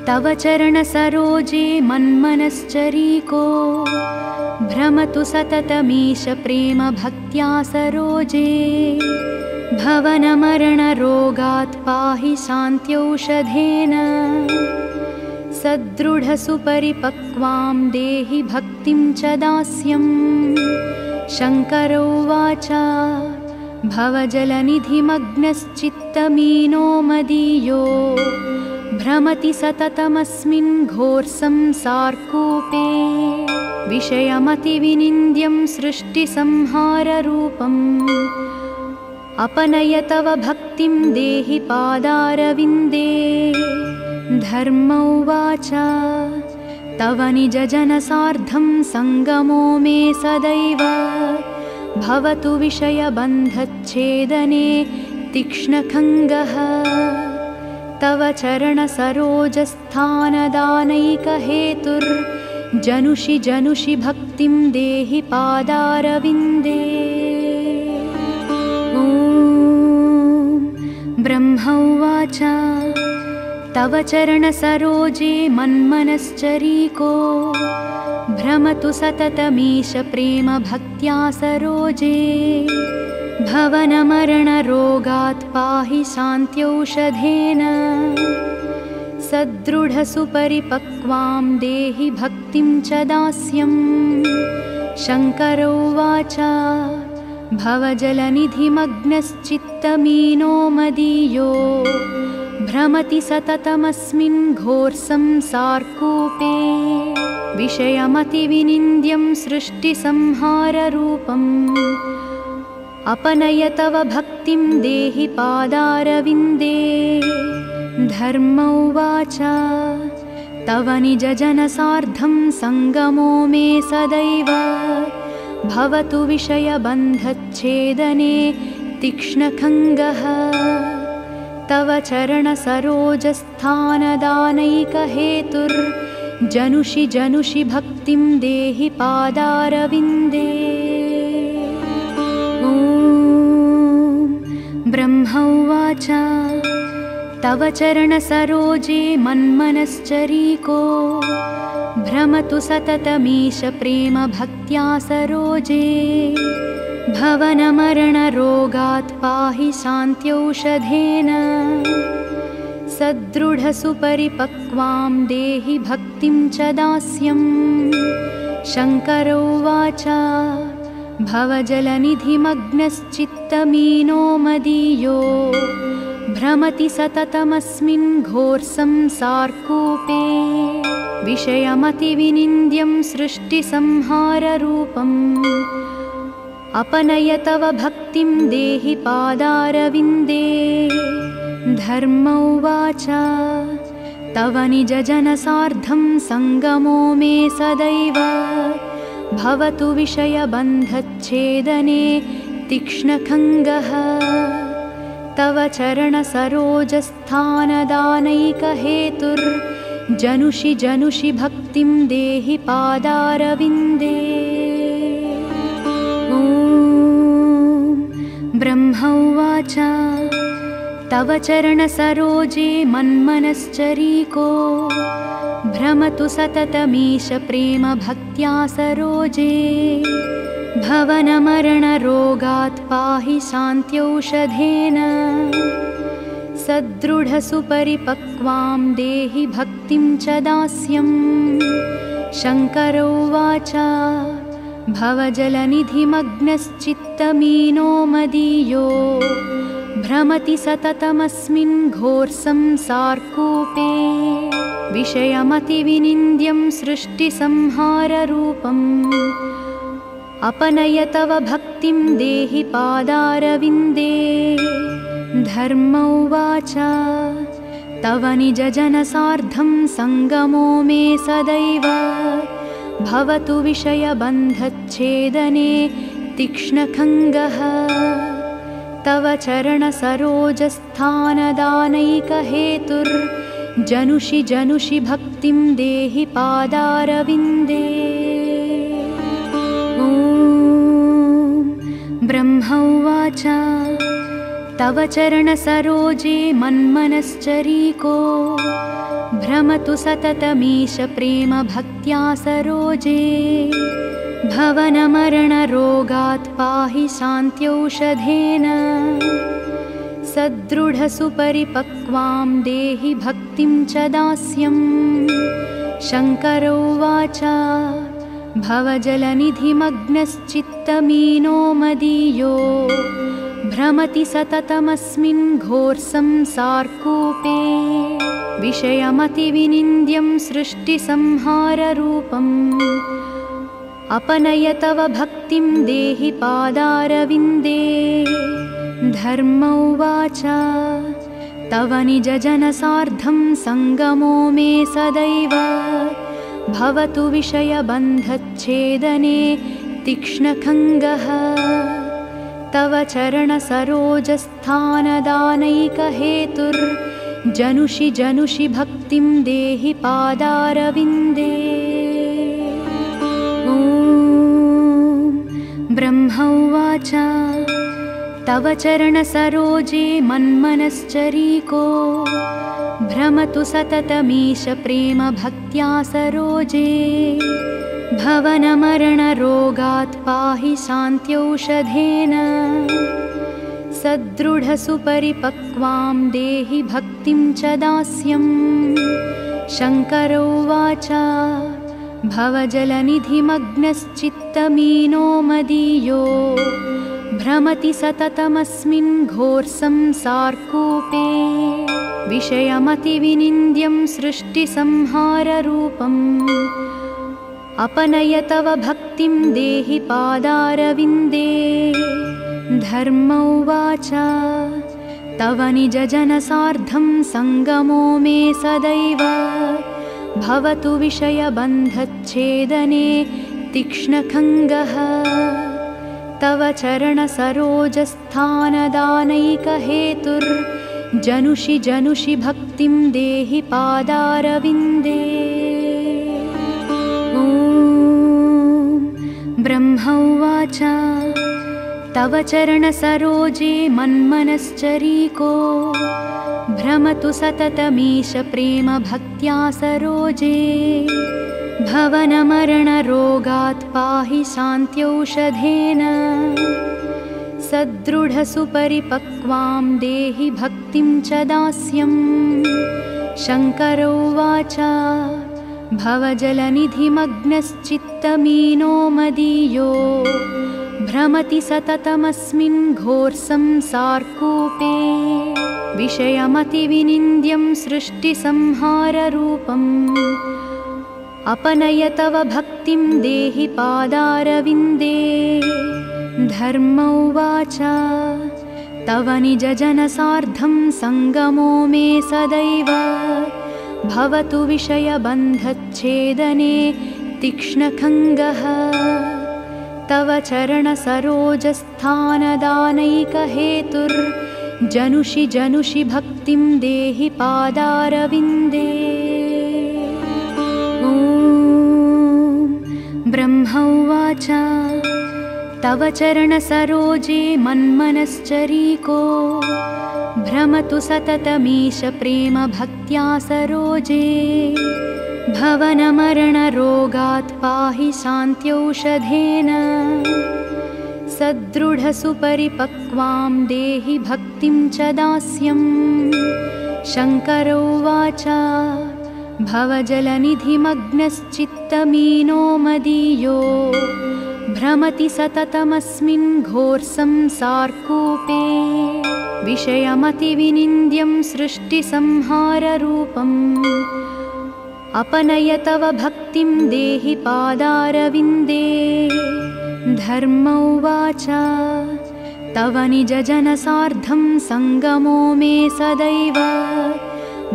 तव चरणसरोजे मन्मनश्चरीको भ्रमतु सततमीश प्रेम भक्त्या सरोजे भवनमरणरोगात् पाहि शान्त्यौषधेन सदृढसुपरिपक्वां देहि भक्तिं च दास्यम् शङ्कर उवाच भवजलनिधिमग्नश्चित्तमीनो मदीयो भ्रमति सततमस्मिन् घोरसंसारकूपे विषयमतिविनिन्द्यं सृष्टिसंहाररूपम् अपनय तव भक्तिं देहि पादारविन्दे धर्म उवाच तव निजजनसार्धं सङ्गमो मे सदैव भवतु विषयबन्धच्छेदने तीक्ष्णखङ्गः तव चरणसरोजस्थानदानैकहेतुर्जनुषि जनुषि भक्तिं देहि पादारविन्दे ॐ ब्रह्म उवाच तव चरणसरोजे मन्मनश्चरीको भ्रमतु सततमीश प्रेम भक्त्या सरोजे भवनमरणरोगात् पाहि शान्त्यौषधेन सदृढसुपरिपक्वां देहि भक्तिं च दास्यम् शङ्कर उवाच भवजलनिधिमग्नश्चित्तमीनो मदीयो भ्रमति सततमस्मिन् घोरसंसारकूपे विषयमतिविनिन्द्यं सृष्टिसंहाररूपम् अपनय तव भक्तिं देहि पादारविन्दे धर्म उवाच तव निजजनसार्धं सङ्गमो मे सदैव भवतु विषयबन्धच्छेदने तीक्ष्णखङ्गः तव चरणसरोजस्थानदानैकहेतुर्जनुषि जनुषि भक्तिं देहि पादारविन्दे ॐ ब्रह्म उवाच तव चरणसरोजे मन्मनश्चरीको भ्रमतु सततमीश प्रेम भक्त्या सरोजे भवनमरणरोगात् पाहि शान्त्यौषधेन सदृढसुपरिपक्वां देहि भक्तिं च दास्यम् शङ्कर उवाच भवजलनिधिमग्नश्चित्तमीनो मदीयो भ्रमति सततमस्मिन् घोरसंसारकूपे विषयमतिविनिन्द्यं सृष्टिसंहाररूपम् अपनय तव भक्तिं देहि पादारविन्दे धर्म उवाच तव निजजनसार्धं सङ्गमो मे सदैव भवतु विषयबन्धच्छेदने तीक्ष्णखङ्गः तव चरणसरोजस्थानदानैकहेतुर्जनुषि जनुषि भक्तिं देहि पादारविन्दे ॐ ब्रह्म उवाच तव चरणसरोजे मन्मनश्चरीको भ्रमतु सततमीश प्रेम भक्त्या सरोजे भवनमरणरोगात् पाहि शान्त्यौषधेन सदृढसुपरिपक्वां देहि भक्तिं च दास्यम् शङ्कर उवाच भवजलनिधिमग्नश्चित्तमीनो मदीयो भ्रमति सततमस्मिन् घोरसंसारकूपे विषयमतिविनिन्द्यं सृष्टिसंहाररूपम् अपनय तव भक्तिं देहि पादारविन्दे धर्म उवाच तव निजजनसार्धं सङ्गमो मे सदैव भवतु विषयबन्धच्छेदने तीक्ष्णखङ्गः तव चरणसरोजस्थानदानैकहेतुर्जनुषि जनुषि भक्तिं देहि पादारविन्दे ॐ ब्रह्म उवाच तव चरणसरोजे मन्मनश्चरीको भ्रमतु सततमीश प्रेम भक्त्या सरोजे भवनमरणरोगात् पाहि शान्त्यौषधेन सदृढसुपरिपक्वां देहि भक्तिं च दास्यम् शङ्कर उवाच भवजलनिधिमग्नश्चित्तमीनो मदीयो भ्रमति सततमस्मिन् घोरसंसारकूपे विषयमतिविनिन्द्यं सृष्टिसंहाररूपम् अपनय तव भक्तिं देहि पादारविन्दे धर्म उवाच तव निजजनसार्धं सङ्गमो मे सदैव भवतु विषयबन्धच्छेदने तीक्ष्णखङ्गः तव चरणसरोजस्थानदानैकहेतुर्जनुषि जनुषि भक्तिं देहि पादारविन्दे ॐ ब्रह्म उवाच तव चरणसरोजे मन्मनश्चरीको भ्रमतु सततमीश प्रेम भक्त्या सरोजे भवनमरणरोगात् पाहि शान्त्यौषधेन सदृढसुपरिपक्वां देहि भक्तिं च दास्यम् शङ्कर उवाच भवजलनिधिमग्नश्चित्तमीनो मदीयो भ्रमति सततमस्मिन् घोरसंसारकूपे विषयमतिविनिन्द्यं सृष्टिसंहाररूपम् अपनय तव भक्तिं देहि पादारविन्दे धर्म उवाच तव निजजनसार्धं सङ्गमो मे सदैव भवतु विषयबन्धच्छेदने तीक्ष्णखङ्गः तव चरणसरोजस्थानदानैकहेतुर्जनुषि जनुषि भक्तिं देहि पादारविन्दे ॐ ब्रह्म उवाच तव चरणसरोजे मन्मनश्चरीको भ्रमतु सततमीश प्रेम भक्त्या सरोजे भवनमरणरोगात् पाहि शान्त्यौषधेन सदृढसुपरिपक्वां देहि भक्तिं च दास्यम् शङ्कर उवाच भवजलनिधिमग्नश्चित्तमीनो मदीयो भ्रमति सततमस्मिन् घोरसंसारकूपे विषयमतिविनिन्द्यं सृष्टिसंहाररूपम् अपनय तव भक्तिं देहि पादारविन्दे धर्म उवाच तव निजजनसार्धं सङ्गमो मे सदैव भवतु विषयबन्धच्छेदने तीक्ष्णखङ्गः तव चरणसरोजस्थानदानैकहेतुर्जनुषि जनुषि भक्तिं देहि पादारविन्दे ॐ ब्रह्म उवाच तव चरणसरोजे मन्मनश्चरीको भ्रमतु सततमीश प्रेम भक्त्या सरोजे भवनमरणरोगात् पाहि शान्त्यौषधेन सदृढसुपरिपक्वां देहि भक्तिं च दास्यम् शङ्कर उवाच भवजलनिधिमग्नश्चित्तमीनो मदीयो भ्रमति सततमस्मिन् घोरसंसारकूपे विषयमतिविनिन्द्यं सृष्टिसंहाररूपम् अपनय तव भक्तिं देहि पादारविन्दे धर्म उवाच तव निजजनसार्धं सङ्गमो मे सदैव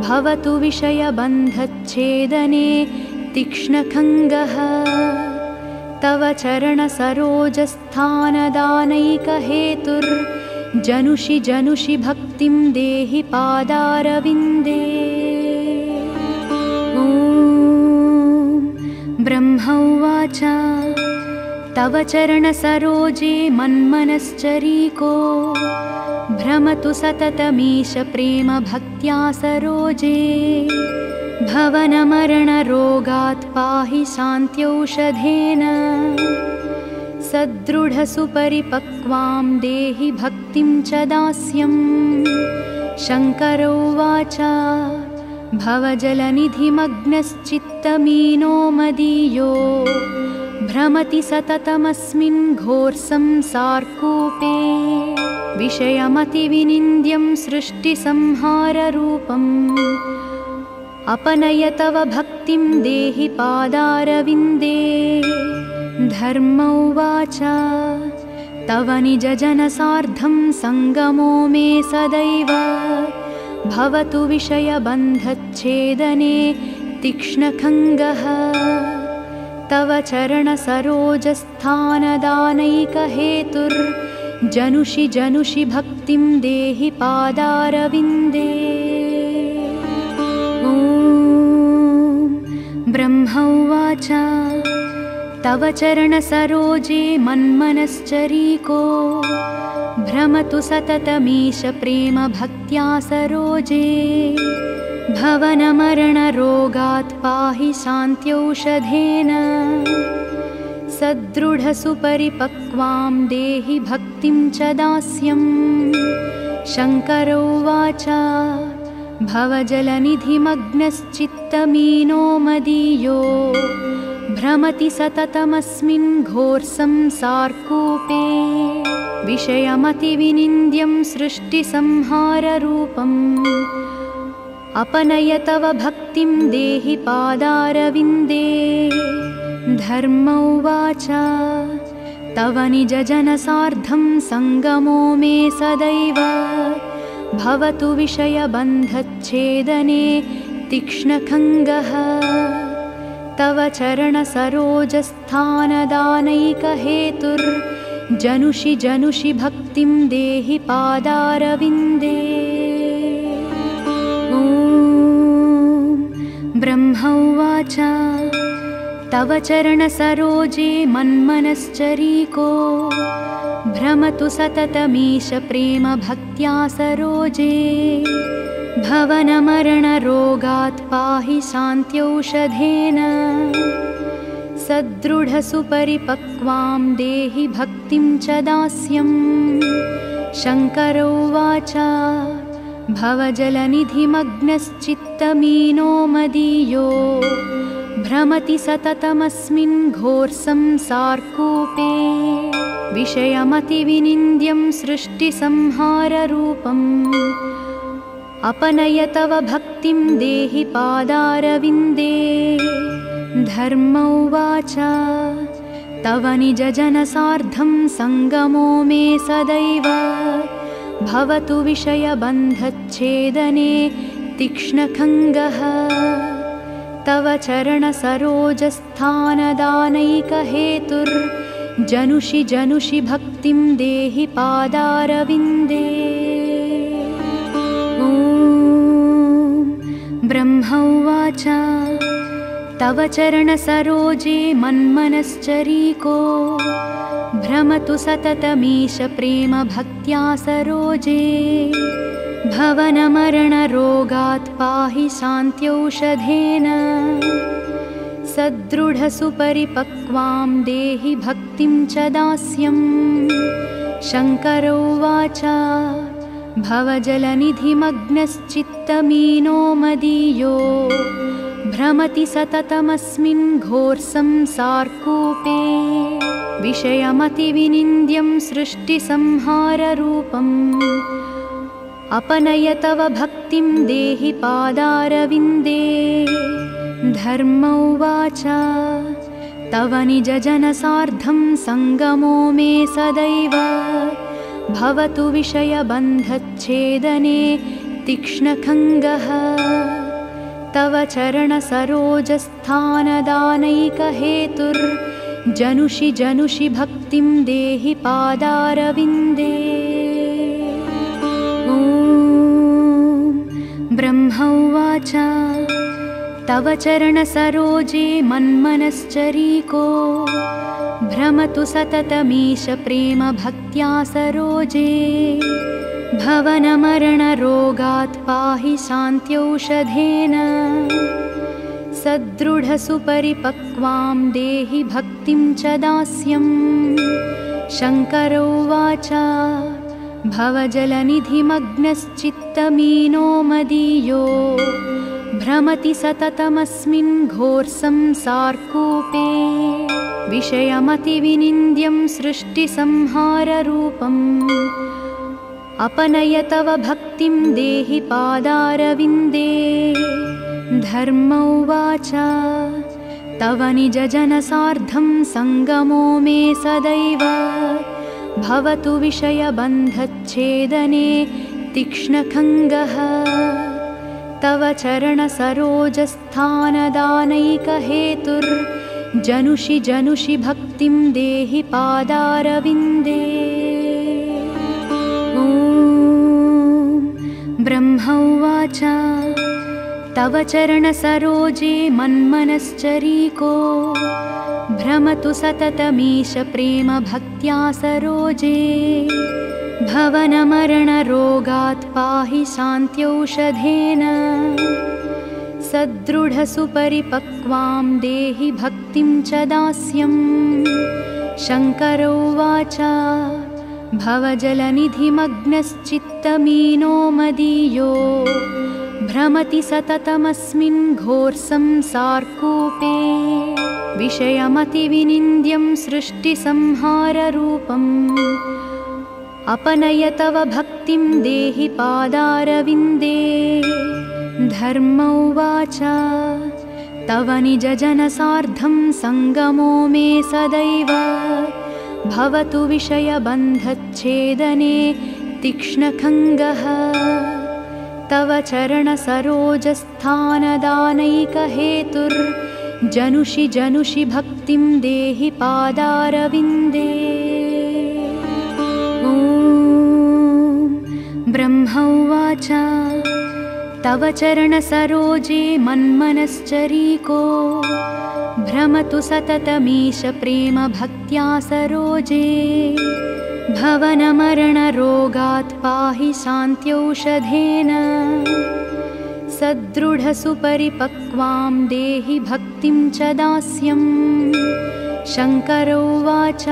भवतु विषयबन्धच्छेदने तीक्ष्णखङ्गः तव चरणसरोजस्थानदानैकहेतुर्जनुषि जनुषि भक्तिं देहि पादारविन्दे ॐ ब्रह्म उवाच तव चरणसरोजे मन्मनश्चरीको भ्रमतु सततमीश प्रेम भक्त्या सरोजे भवनमरणरोगात् पाहि शान्त्यौषधेन सदृढसुपरिपक्वां देहि भक्तिं च दास्यम्। शङ्कर उवाच भवजलनिधिमग्नश्चित्तमीनो मदीयो भ्रमति सततमस्मिन् घोरसंसारकूपे विषयमतिविनिन्द्यं सृष्टिसंहाररूपम् अपनय तव भक्तिं देहि पादारविन्दे। धर्म उवाच तव निजजनसार्धं सङ्गमो मे सदैव भवतु विषयबन्धच्छेदने तीक्ष्णखङ्गः। तव चरणसरोजस्थानदानैकहेतुर्जनुषि जनुषि भक्तिं देहि पादारविन्दे। ॐ ब्रह्म उवाच तव चरणसरोजे मन्मनश्चरीको भ्रमतु सततमीश प्रेम भक्त्या सरोजे। भवनमरणरोगात् पाहि शान्त्यौषधेन सदृढसुपरिपक्वां देहि भक्तिं च दास्यम्। शङ्कर उवाच भवजलनिधिमग्नश्चित्तमीनो मदीयो भ्रमति सततमस्मिन् घोरसंसारकूपे विषयमतिविनिन्द्यं सृष्टिसंहाररूपम् अपनय तव भक्तिं देहि पादारविन्दे। धर्म उवाच तव निजजनसार्धं सङ्गमो मे सदैव भवतु विषयबन्धच्छेदने तीक्ष्णखङ्गः। तव चरणसरोजस्थानदानैकहेतुर्जनुषि जनुषि भक्तिं देहि पादारविन्दे। ॐ ब्रह्म उवाच तव चरणसरोजे मन्मनश्चरीको भ्रमतु सततमीश प्रेम भक्त्या सरोजे। भवनमरणरोगात् पाहि शान्त्यौषधेन सदृढसुपरिपक्वां देहि भक्तिं च दास्यम्। शङ्कर उवाच भवजलनिधिमग्नश्चित्तमीनो मदीयो भ्रमति सततमस्मिन् घोरसंसारकूपे विषयमतिविनिन्द्यं सृष्टिसंहाररूपम् अपनय तव भक्तिं देहि पादारविन्दे। धर्म उवाच तव निजजनसार्धं सङ्गमो मे सदैव भवतु विषयबन्धच्छेदने तीक्ष्णखङ्गः। तव चरणसरोजस्थानदानैकहेतुर्जनुषि जनुषि भक्तिं देहि पादारविन्दे। ॐ ब्रह्म उवाच तव चरणसरोजे मन्मनश्चरीको भ्रमतु सततमीश प्रेम भक्त्या सरोजे। भवनमरणरोगात् पाहि शान्त्यौषधेन सदृढसुपरिपक्वां देहि भक्तिं च दास्यम्। शङ्कर उवाच भवजलनिधिमग्नश्चित्तमीनो मदीयो भ्रमति सततमस्मिन् घोरसंसारकूपे विषयमतिविनिन्द्यं सृष्टिसंहाररूपम् अपनय तव भक्तिं देहि पादारविन्दे। धर्म उवाच तव निजजनसार्धं सङ्गमो मे सदैव भवतु विषयबन्धच्छेदने तीक्ष्णखङ्गः। तव चरणसरोजस्थानदानैकहेतुर्जनुषि जनुषि भक्तिं देहि पादारविन्दे। ॐ ब्रह्म उवाच तव चरणसरोजे मन्मनश्चरीको भ्रमतु सततमीश प्रेम भक्त्या सरोजे। भवनमरणरोगात् पाहि शान्त्यौषधेन सदृढसुपरिपक्वां देहि भक्तिं च दास्यं। शङ्कर उवाच भवजलनिधिमग्नश्चित्तमीनो मदीयो भ्रमति सततमस्मिन् घोरसंसारकूपे। विषयमतिविनिन्द्यं सृष्टिसंहाररूपम् अपनय तव भक्तिं देहि पादारविन्दे। धर्म उवाच तव निजजनसार्धं सङ्गमो मे सदैव भवतु विषयबन्धच्छेदने तीक्ष्णखङ्गः। तव चरणसरोजस्थानदानैकहेतुर्जनुषि जनुषि भक्तिं देहि पादारविन्दे। ॐ ब्रह्म उवाच तव चरणसरोजे मन्मनश्चरीको भ्रमतु सततमीश प्रेम भक्त्या सरोजे। भवनमरणरोगात् पाहि शान्त्यौषधेन सदृढसुपरिपक्वां देहि भक्तिं च दास्यं। शङ्कर उवाच भवजलनिधिमग्नश्चित्तमीनो मदीयो भ्रमति सततमस्मिन् घोरसंसारकूपे। विषयमतिविनिन्द्यं सृष्टिसंहाररूपम् अपनय तव भक्तिं देहि पादारविन्दे। धर्म उवाच तव निजजनसार्धं सङ्गमो मे सदैव भवतु विषयबन्धच्छेदने तीक्ष्णखङ्गः। तव चरणसरोजस्थानदानैकहेतुर्जनुषि जनुषि भक्तिं देहि पादारविन्दे। ॐ ब्रह्म उवाच तव चरणसरोजे मन्मनश्चरीको भ्रमतु सततमीश प्रेम भक्त्या सरोजे। भवनमरणरोगात् पाहि शान्त्यौषधेन सदृढसुपरिपक्वां देहि भक्तिं च दास्यं। शङ्कर उवाच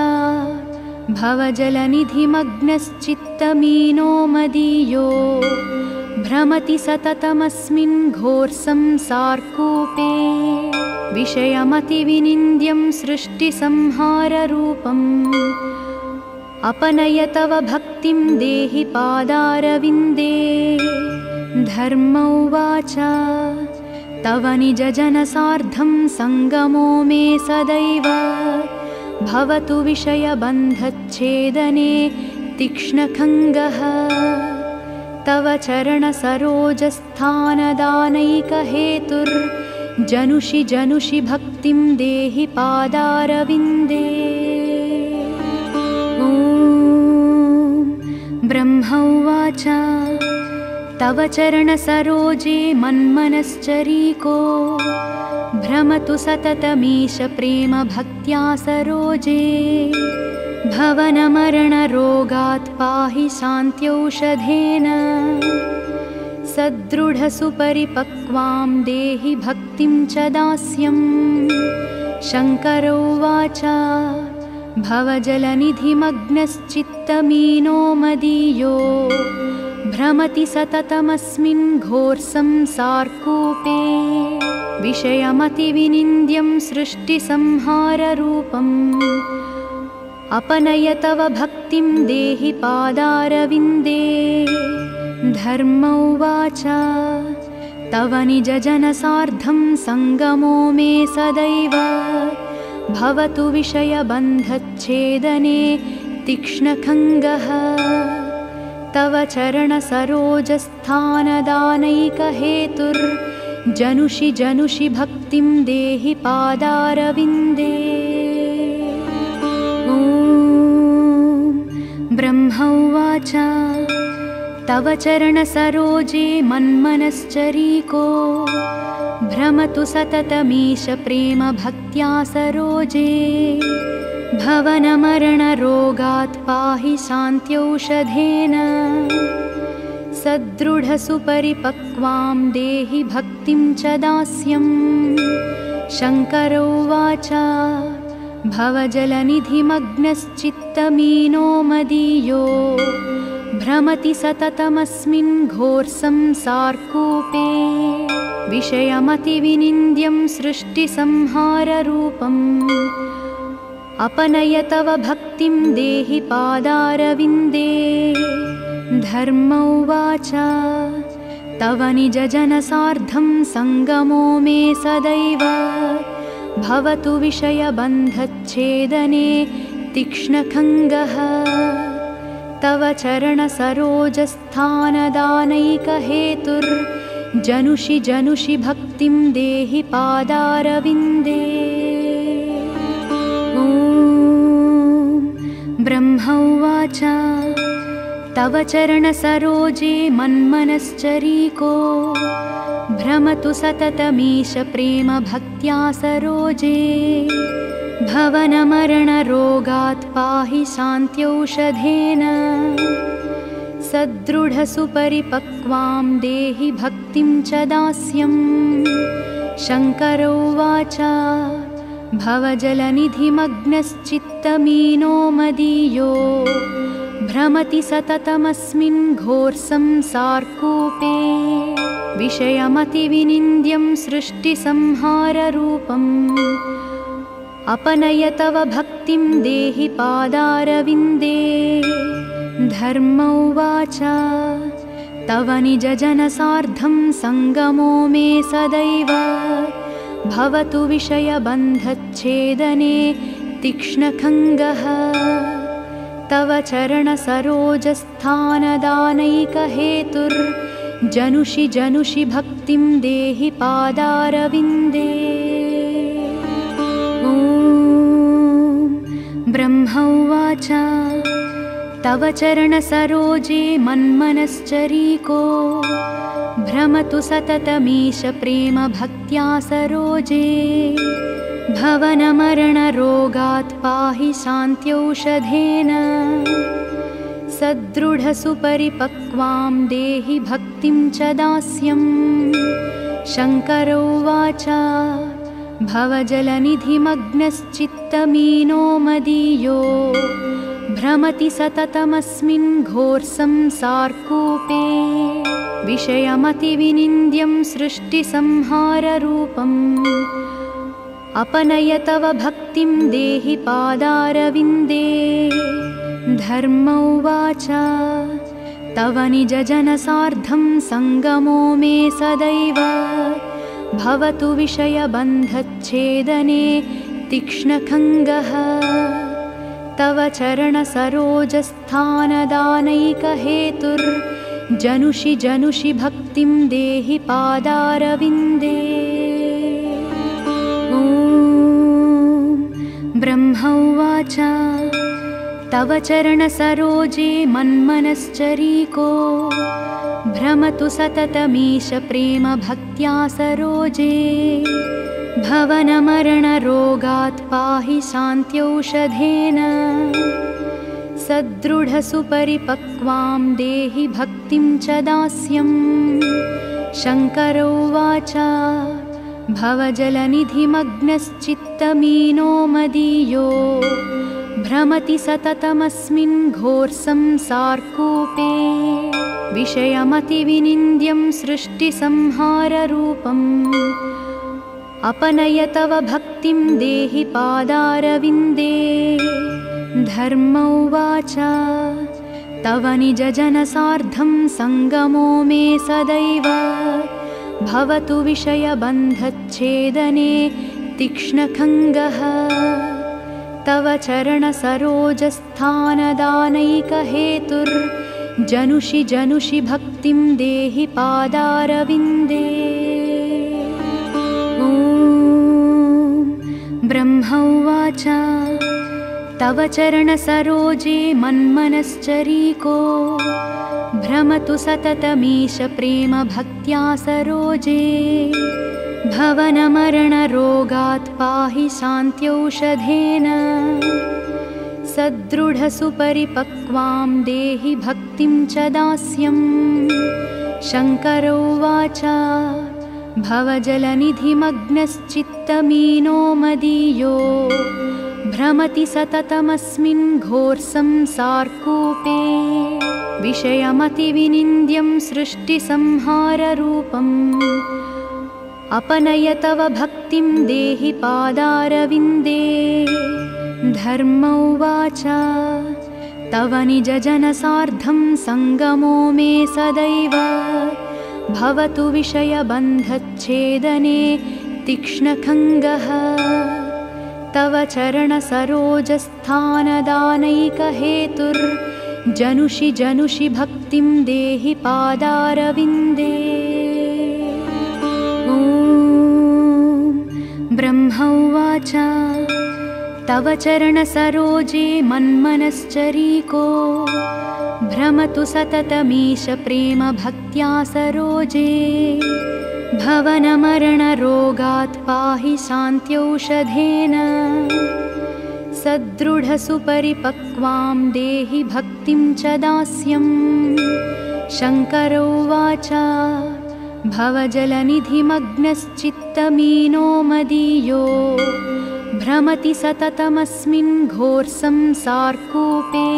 भवजलनिधिमग्नश्चित्तमीनो मदीयो भ्रमति सततमस्मिन् घोरसंसारकूपे। विषयमतिविनिन्द्यं सृष्टिसंहाररूपम् अपनय तव भक्तिं देहि पादारविन्दे। धर्म उवाच तव निजजनसार्धं सङ्गमो मे सदैव भवतु विषयबन्धच्छेदने तीक्ष्णखङ्गः। तव चरणसरोजस्थानदानैकहेतुर्जनुषि जनुषि भक्तिं देहि पादारविन्दे। ॐ ब्रह्म उवाच तव चरणसरोजे मन्मनश्चरीको भ्रमतु सततमीश प्रेम भक्त्या सरोजे। भवनमरणरोगात् पाहि शान्त्यौषधेन सदृढसुपरिपक्वां देहि भक्तिं च दास्यं। शङ्कर उवाच भवजलनिधिमग्नश्चित्तमीनो मदीयो भ्रमति सततमस्मिन् घोरसंसारकूपे। विषयमतिविनिन्द्यं सृष्टिसंहाररूपम् अपनय तव भक्तिं देहि पादारविन्दे। धर्म उवाच तव निजजनसार्धं सङ्गमो मे सदैव भवतु विषयबन्धच्छेदने तीक्ष्णखङ्गः। तव चरणसरोजस्थानदानैकहेतुर्जनुषि जनुषि भक्तिं देहि पादारविन्दे। ॐ ब्रह्म उवाच तव चरणसरोजे मन्मनश्चरीको भ्रमतु सततमीश प्रेम भक्त्या सरोजे। भवनमरणरोगात् पाहि शान्त्यौषधेन सदृढसुपरिपक्वां देहि भक्तिं च दास्यं। शङ्कर उवाच भवजलनिधिमग्नश्चित्तमीनो मदीयो भ्रमति सततमस्मिन् घोरसंसारकूपे। विषयमतिविनिन्द्यं सृष्टिसंहाररूपम् अपनय तव भक्तिं देहि पादारविन्दे। धर्म उवाच तव निजजनसार्धं सङ्गमो मे सदैव भवतु विषयबन्धच्छेदने तीक्ष्णखङ्गः। तव चरणसरोजस्थानदानैकहेतुर्जनुषि जनुषि भक्तिं देहि पादारविन्दे। ॐ ब्रह्म उवाच तव चरणसरोजे मन्मनश्चरीको भ्रमतु सततमीश प्रेम भक्त्या सरोजे। भवनमरणरोगात् पाहि शान्त्यौषधेन सदृढसुपरिपक्वां देहि भक्तिं च दास्यं। शङ्कर उवाच भवजलनिधिमग्नश्चित्तमीनो मदीयो भ्रमति सततमस्मिन् घोरसंसारकूपे। विषयमतिविनिन्द्यं सृष्टिसंहाररूपम् अपनय तव भक्तिं देहि पादारविन्दे। धर्म उवाच तव निजजनसार्धं सङ्गमो मे सदैव भवतु विषयबन्धच्छेदने तीक्ष्णखङ्गः। तव चरणसरोजस्थानदानैकहेतुर्जनुषि जनुषि भक्तिं देहि पादारविन्दे। ॐ ब्रह्म उवाच तव चरणसरोजे मन्मनश्चरीको भ्रमतु सततमीश प्रेम भक्त्या सरोजे। भवनमरणरोगात् पाहि शान्त्यौषधेन सदृढसुपरिपक्वां देहि भक्तिं च दास्यं। शङ्कर उवाच भवजलनिधिमग्नश्चित्तमीनो मदीयो भ्रमति सततमस्मिन् घोरसंसारकूपे। विषयमतिविनिन्द्यं सृष्टिसंहाररूपम् अपनय तव भक्तिं देहि पादारविन्दे। धर्म उवाच तव निजजनसार्धं सङ्गमो मे सदैव भवतु विषयबन्धच्छेदने तीक्ष्णखङ्गः। तव चरणसरोजस्थानदानैकहेतुर्जनुषि जनुषि भक्तिं देहि पादारविन्दे। ॐ ब्रह्म उवाच तव चरणसरोजे मन्मनश्चरीको भ्रमतु सततमीश प्रेम भक्त्या सरोजे। भवनमरणरोगात् पाहि शान्त्यौषधेन सदृढसुपरिपक्वां देहि भक्तिं च दास्यं। शङ्कर उवाच भवजलनिधिमग्नश्चित्तमीनो मदीयो भ्रमति सततमस्मिन् घोरसंसारकूपे। विषयमतिविनिन्द्यं सृष्टिसंहाररूपम् अपनय तव भक्तिं देहि पादारविन्दे। धर्म उवाच तव निजजनसार्धं सङ्गमो मे सदैव भवतु विषयबन्धच्छेदने तीक्ष्णखङ्गः। तव चरणसरोजस्थानदानैकहेतुर्जनुषि जनुषि भक्तिं देहि पादारविन्दे। ॐ ब्रह्म उवाच तव चरणसरोजे मन्मनश्चरीको भ्रमतु सततमीश प्रेम भक्त्या सरोजे। भवनमरणरोगात् पाहि शान्त्यौषधेन सदृढसुपरिपक्वां देहि भक्तिं च दास्यं। शङ्कर उवाच भवजलनिधिमग्नश्चित्तमीनो मदीयो भ्रमति सततमस्मिन् घोरसंसारकूपे। विषयमतिविनिन्द्यं सृष्टिसंहाररूपम् अपनय तव भक्तिं देहि पादारविन्दे। धर्म उवाच तव निजजनसार्धं सङ्गमो मे सदैव भवतु विषयबन्धच्छेदने तीक्ष्णखङ्गः। तव चरणसरोजस्थानदानैकहेतुर्जनुषि जनुषि भक्तिं देहि पादारविन्दे। ॐ ब्रह्म उवाच तव चरणसरोजे मन्मनश्चरीको भ्रमतु सततमीश प्रेम भक्त्या सरोजे। भवनमरणरोगात् पाहि शान्त्यौषधेन सदृढसुपरिपक्वां देहि भक्तिं च दास्यं। शङ्कर उवाच भवजलनिधिमग्नश्चित्तमीनो मदीयो भ्रमति सततमस्मिन् घोरसंसारकूपे।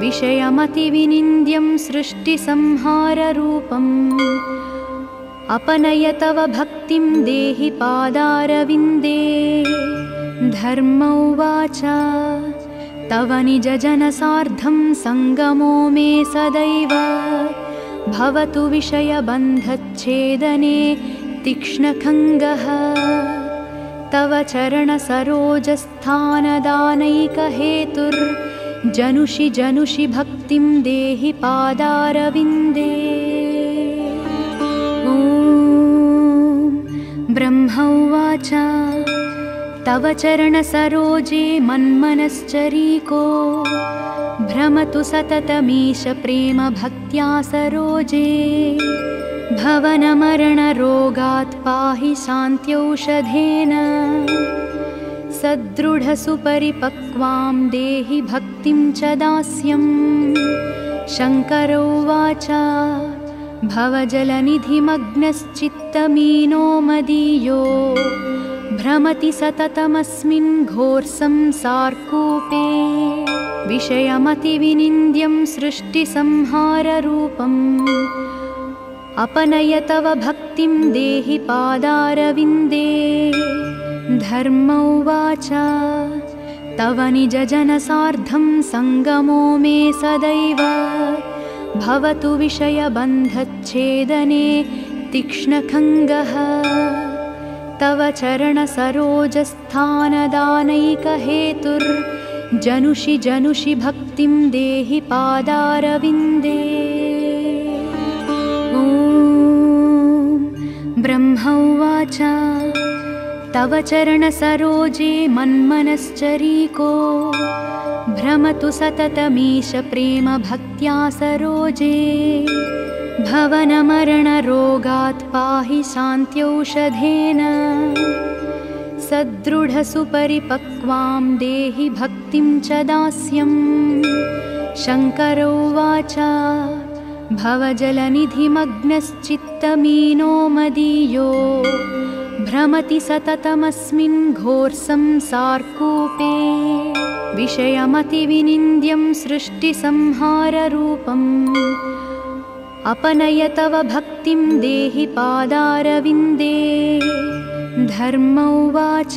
विषयमतिविनिन्द्यं सृष्टिसंहाररूपम् अपनय तव भक्तिं देहि पादारविन्दे। धर्म उवाच तव निजजनसार्धं सङ्गमो मे सदैव भवतु विषयबन्धच्छेदने तीक्ष्णखङ्गः। तव चरणसरोजस्थानदानैकहेतुर्जनुषि जनुषि भक्तिं देहि पादारविन्दे। ॐ ब्रह्म उवाच तव चरणसरोजे मन्मनश्चरीको भ्रमतु सततमीश प्रेम भक्त्या सरोजे। भवनमरणरोगात् पाहि शान्त्यौषधेन सदृढसुपरिपक्वां देहि भक्तिं च दास्यं। शङ्कर उवाच भवजलनिधिमग्नश्चित्तमीनो मदीयो भ्रमति सततमस्मिन् घोरसंसारकूपे। विषयमतिविनिन्द्यं सृष्टिसंहाररूपम् अपनय तव भक्तिं देहि पादारविन्दे। धर्म उवाच तव निजजनसार्धं सङ्गमो मे सदैव भवतु विषयबन्धच्छेदने तीक्ष्णखङ्गः। तव चरणसरोजस्थानदानैकहेतुर्जनुषि जनुषि भक्तिं देहि पादारविन्दे। ॐ ब्रह्म उवाच तव चरणसरोजे मन्मनश्चरीको भ्रमतु सततमीश प्रेम भक्त्या सरोजे। भवनमरणरोगात् पाहि शान्त्यौषधेन सदृढसुपरिपक्वां देहि भक्तिं च दास्यं। शङ्कर उवाच भवजलनिधिमग्नश्चित्तमीनो मदीयो भ्रमति सततमस्मिन् घोरसंसारकूपे। विषयमतिविनिन्द्यं सृष्टिसंहाररूपम् अपनय तव भक्तिं देहि पादारविन्दे। धर्म उवाच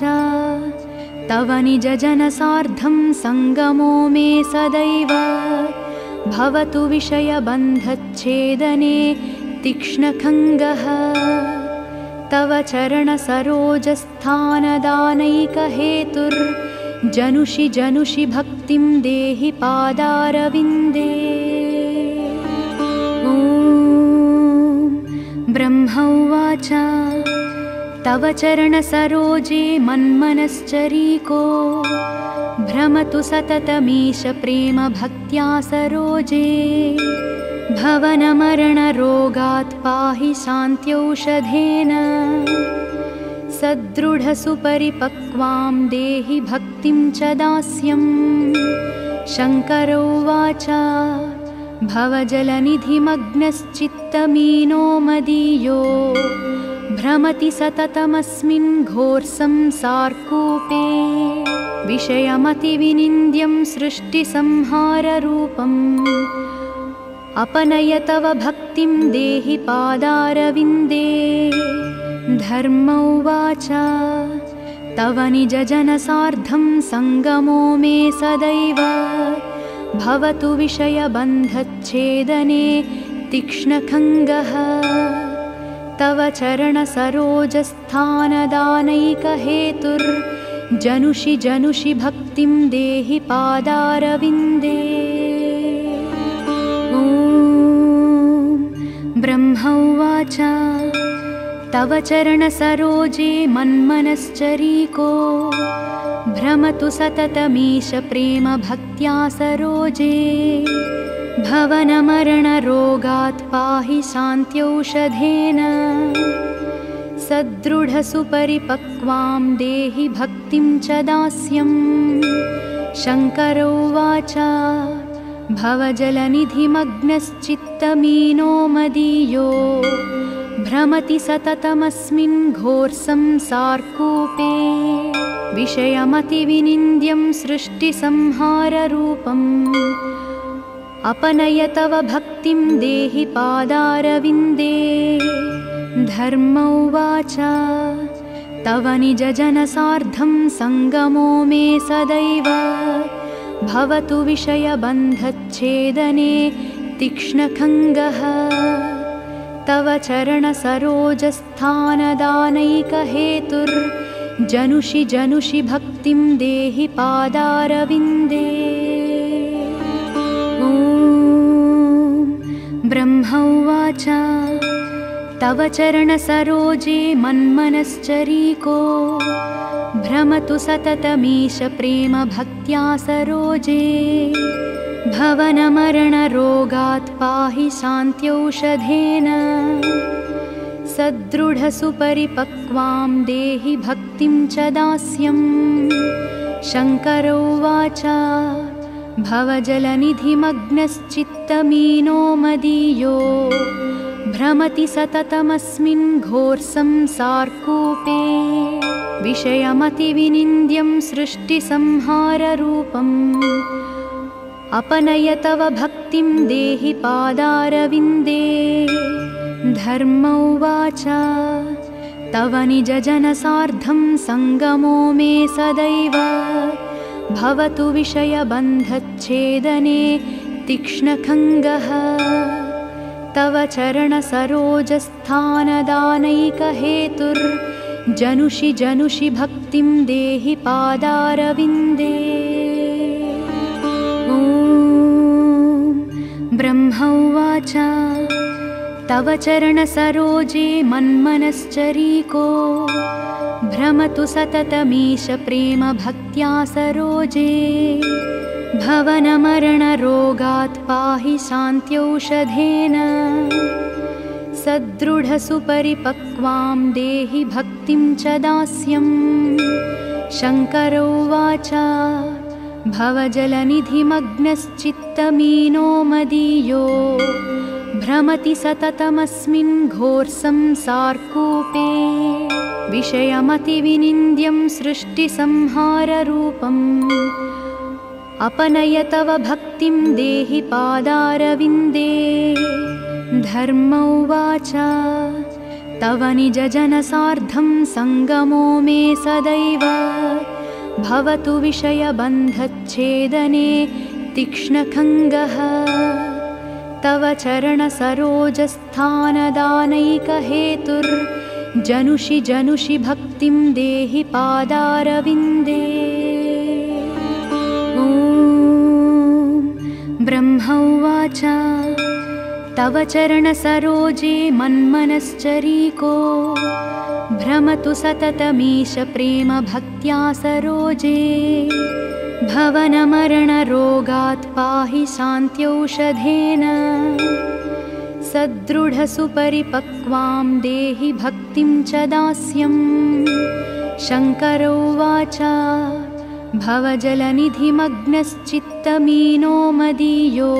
तव निजजनसार्धं सङ्गमो मे सदैव भवतु विषयबन्धच्छेदने तीक्ष्णखङ्गः। तव चरणसरोजस्थानदानैकहेतुर्जनुषि जनुषि भक्तिं देहि पादारविन्दे। ॐ ब्रह्म उवाच तव चरणसरोजे मन्मनश्चरीको भ्रमतु सततमीश प्रेम भक्त्या सरोजे। भवनमरणरोगात् पाहि शान्त्यौषधेन सदृढसुपरिपक्वां देहि भक्तिं च दास्यं। शङ्कर उवाच भवजलनिधिमग्नश्चित्तमीनो मदीयो भ्रमति सततमस्मिन् घोरसंसारकूपे। विषयमतिविनिन्द्यं सृष्टिसंहाररूपम् अपनय तव भक्तिं देहि पादारविन्दे। धर्म उवाच तव निजजनसार्धं सङ्गमो मे सदैव भवतु विषयबन्धच्छेदने तीक्ष्णखङ्गः। तव चरणसरोजस्थानदानैकहेतुर्जनुषि जनुषि भक्तिं देहि पादारविन्दे। ॐ ब्रह्म उवाच तव चरणसरोजे मन्मनश्चरीको भ्रमतु सततमीश प्रेम भक्त्या सरोजे। भवनमरणरोगात् पाहि शान्त्यौषधेन सदृढसुपरिपक्वां देहि भक्तिं च दास्यं। शङ्कर उवाच भवजलनिधिमग्नश्चित्तमीनो मदीयो भ्रमति सततमस्मिन् घोरसंसारकूपे। विषयमतिविनिन्द्यं सृष्टिसंहाररूपम् अपनय तव भक्तिं देहि पादारविन्दे। धर्म उवाच तव निजजनसार्धं सङ्गमो मे सदैव भवतु विषयबन्धच्छेदने तीक्ष्णखङ्गः। तव चरणसरोजस्थानदानैकहेतुर्जनुषि जनुषि भक्तिं देहि पादारविन्दे। ॐ ब्रह्म उवाच तव चरणसरोजे मन्मनश्चरीको भ्रमतु सततमीश प्रेम भक्त्या सरोजे। भवनमरणरोगात् पाहि शान्त्यौषधेन सदृढसुपरिपक्वां देहि भक्तिं च दास्यं। शङ्कर उवाच भवजलनिधिमग्नश्चित्तमीनो मदीयो भ्रमति सततमस्मिन् घोरसंसारकूपे। विषयमतिविनिन्द्यं सृष्टिसंहाररूपम् अपनय तव भक्तिं देहि पादारविन्दे। धर्म उवाच तव निजजनसार्धं सङ्गमो मे सदैव भवतु विषयबन्धच्छेदने तीक्ष्णखङ्गः। तव चरणसरोजस्थानदानैकहेतुर्जनुषि जनुषि भक्तिं देहि पादारविन्दे। ॐ ब्रह्म उवाच तव चरणसरोजे मन्मनश्चरीको भ्रमतु सततमीश प्रेम भक्त्या सरोजे। भवनमरणरोगात् पाहि शान्त्यौषधेन सदृढसुपरिपक्वां देहि भक्तिं च दास्यं। शङ्कर उवाच भवजलनिधिमग्नश्चित्तमीनो मदीयो भ्रमति सततमस्मिन् घोरसंसारकूपे। विषयमतिविनिन्द्यं सृष्टिसंहाररूपम् अपनय तव भक्तिं देहि पादारविन्दे। धर्म उवाच तव निजजनसार्धं सङ्गमो मे सदैव भवतु विषयबन्धच्छेदने तीक्ष्णखङ्गः। तव चरणसरोजस्थानदानैकहेतुर्जनुषि जनुषि भक्तिं देहि पादारविन्दे। ॐ ब्रह्म उवाच तव चरणसरोजे मन्मनश्चरीको भ्रमतु सततमीश प्रेम भक्त्या सरोजे। भवनमरणरोगात् पाहि शान्त्यौषधेन सदृढसुपरिपक्वां देहि भक्तिं च दास्यं। शङ्कर उवाच भवजलनिधिमग्नश्चित्तमीनो मदीयो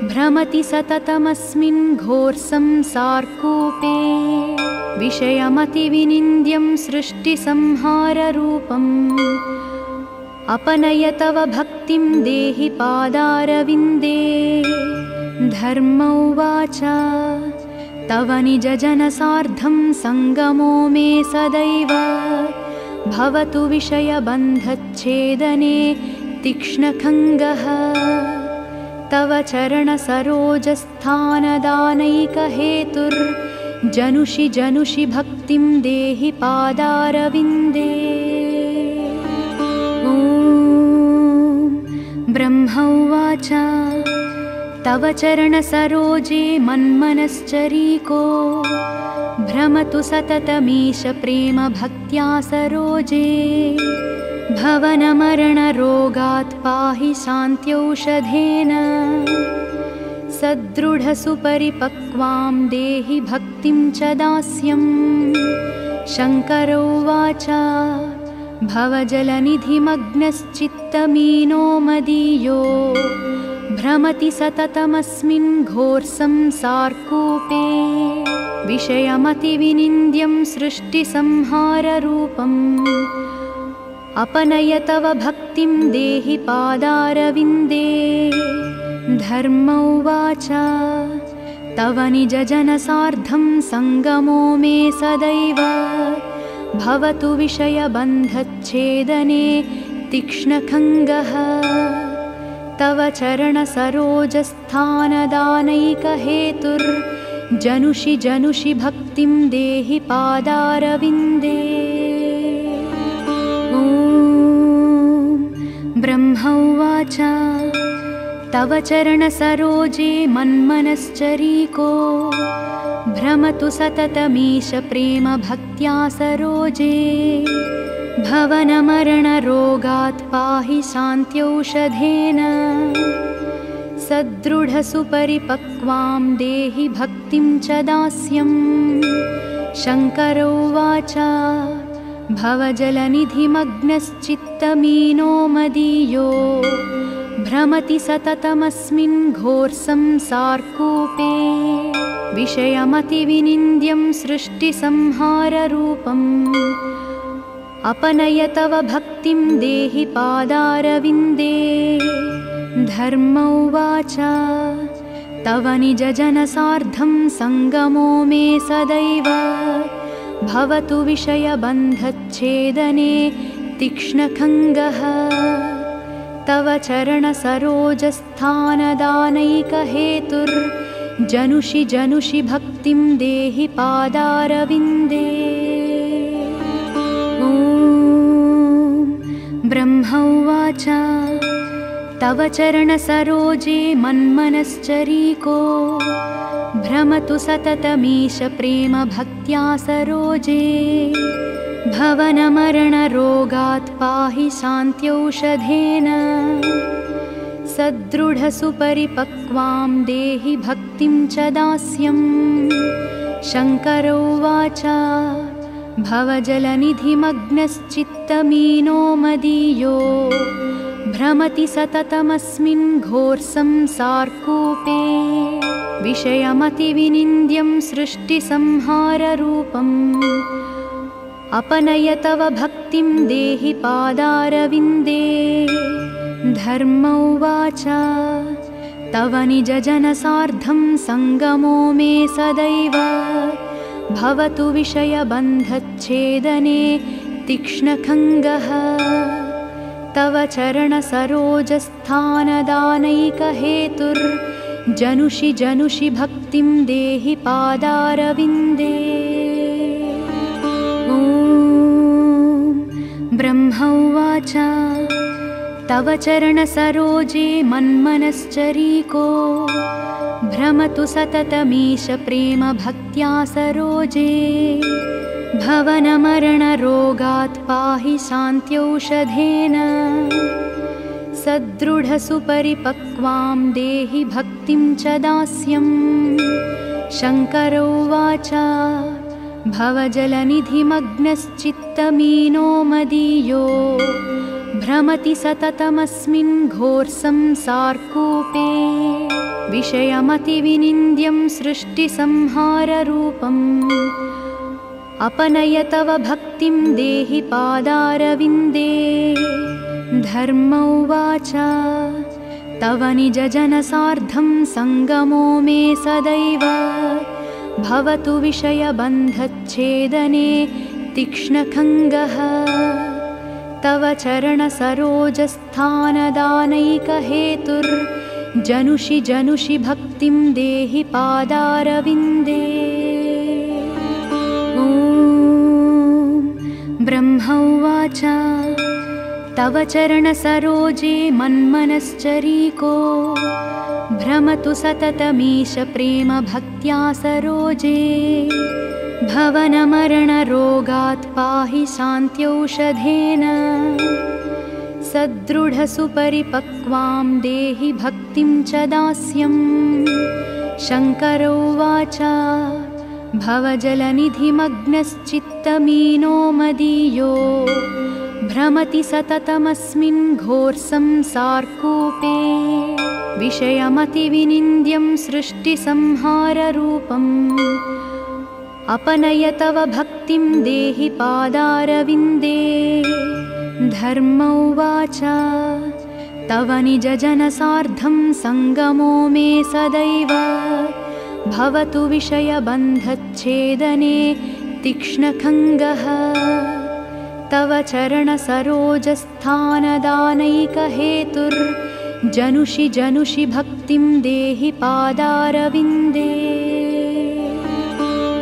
भ्रमति सततमस्मिन् घोरसंसारकूपे। विषयमतिविनिन्द्यं सृष्टिसंहाररूपम् अपनय तव भक्तिं देहि पादारविन्दे। धर्म उवाच तव निजजनसार्धं सङ्गमो मे सदैव भवतु विषयबन्धच्छेदने तीक्ष्णखङ्गः। तव चरणसरोजस्थानदानैकहेतुर्जनुषि जनुषि भक्तिं देहि पादारविन्दे। ॐ ब्रह्म उवाच तव चरणसरोजे मन्मनश्चरीको भ्रमतु सततमीश प्रेम भक्त्या सरोजे। भवनमरणरोगात् पाहि शान्त्यौषधेन सदृढसुपरिपक्वां देहि भक्तिं च दास्यं। शङ्कर उवाच भवजलनिधिमग्नश्चित्तमीनो मदीयो भ्रमति सततमस्मिन् घोरसंसारकूपे। विषयमतिविनिन्द्यं सृष्टिसंहाररूपम् अपनय तव भक्तिं देहि पादारविन्दे। धर्म उवाच तव निजजनसार्धं सङ्गमो मे सदैव भवतु विषयबन्धच्छेदने तीक्ष्णखङ्गः। तव चरणसरोजस्थानदानैकहेतुर्जनुषि जनुषि भक्तिं देहि पादारविन्दे। ॐ ब्रह्म उवाच तव चरणसरोजे मन्मनश्चरीको भ्रमतु सततमीश प्रेम भक्त्या सरोजे। भवनमरणरोगात् पाहि शान्त्यौषधेन सदृढसुपरिपक्वां देहि भक्तिं च दास्यं। शङ्कर उवाच भवजलनिधिमग्नश्चित्तमीनो मदीयो भ्रमति सततमस्मिन् घोरसंसारकूपे। विषयमतिविनिन्द्यं सृष्टिसंहाररूपम् अपनय तव भक्तिं देहि पादारविन्दे। धर्म उवाच तव निजजनसार्धं सङ्गमो मे सदैव भवतु विषयबन्धच्छेदने तीक्ष्णखङ्गः। तव चरणसरोजस्थानदानैकहेतुर्जनुषि जनुषि भक्तिं देहि पादारविन्दे। ॐ ब्रह्म उवाच तव चरणसरोजे मन्मनश्चरीको भ्रमतु सततमीश प्रेम भक्त्या सरोजे। भवनमरणरोगात् पाहि शान्त्यौषधेन सदृढसुपरिपक्वां देहि भक्तिं च दास्यं। शङ्कर उवाच भवजलनिधिमग्नश्चित्तमीनो मदीयो भ्रमति सततमस्मिन् घोरसंसारकूपे। विषयमतिविनिन्द्यं सृष्टिसंहाररूपम् अपनय तव भक्तिं देहि पादारविन्दे। धर्म उवाच तव निजजनसार्धं सङ्गमो मे सदैव भवतु विषयबन्धच्छेदने तीक्ष्णखङ्गः। तव चरणसरोजस्थानदानैकहेतुर्जनुषि जनुषि भक्तिं देहि पादारविन्दे। ॐ ब्रह्म उवाच तव चरणसरोजे मन्मनश्चरीको भ्रमतु सततमीश प्रेम भक्त्या सरोजे। भवनमरणरोगात् पाहि शान्त्यौषधेन सदृढसुपरिपक्वां देहि भक्तिं च दास्यं। शङ्कर उवाच भवजलनिधिमग्नश्चित्तमीनो मदीयो भ्रमति सततमस्मिन् घोरसंसारकूपे। विषयमतिविनिन्द्यं सृष्टिसंहाररूपम् अपनय तव भक्तिं देहि पादारविन्दे। धर्म उवाच तव निजजनसार्धं सङ्गमो मे सदैव भवतु विषयबन्धच्छेदने तीक्ष्णखङ्गः। तव चरणसरोजस्थानदानैकहेतुर्जनुषि जनुषि भक्तिं देहि पादारविन्दे। ॐ ब्रह्म उवाच तव चरणसरोजे मन्मनश्चरीको भ्रमतु सततमीश प्रेम भक्त्या सरोजे। भवनमरणरोगात् पाहि शान्त्यौषधेन सदृढसुपरिपक्वां देहि भक्तिं च दास्यं। शङ्कर उवाच भवजलनिधिमग्नश्चित्तमीनो मदीयो भ्रमति सततमस्मिन् घोरसंसारकूपे। विषयमतिविनिन्द्यं सृष्टिसंहाररूपम् अपनय तव भक्तिं देहि पादारविन्दे। धर्म उवाच तव निजजनसार्धं सङ्गमो मे सदैव भवतु विषयबन्धच्छेदने तीक्ष्णखङ्गः। तव चरणसरोजस्थानदानैकहेतुर्जनुषि जनुषि भक्तिं देहि पादारविन्दे।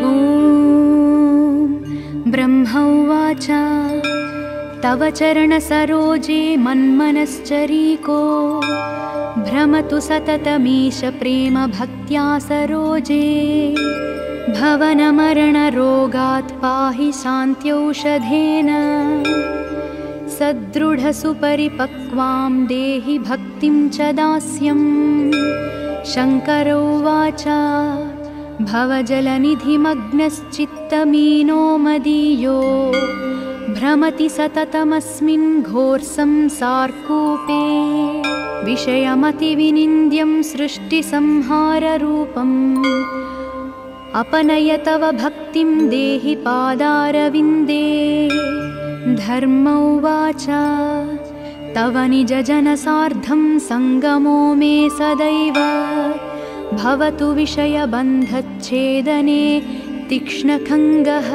ॐ ब्रह्म उवाच तव चरणसरोजे मन्मनश्चरीको भ्रमतु सततमीश प्रेम भक्त्या सरोजे। भवनमरणरोगात् पाहि शान्त्यौषधेन सदृढसुपरिपक्वां देहि भक्तिं च दास्यं। शङ्कर उवाच भवजलनिधिमग्नश्चित्तमीनो मदीयो भ्रमति सततमस्मिन् घोरसंसारकूपे। विषयमतिविनिन्द्यं सृष्टिसंहाररूपम् अपनय तव भक्तिं देहि पादारविन्दे। धर्म उवाच तव निजजनसार्धं सङ्गमो मे सदैव भवतु विषयबन्धच्छेदने तीक्ष्णखङ्गः।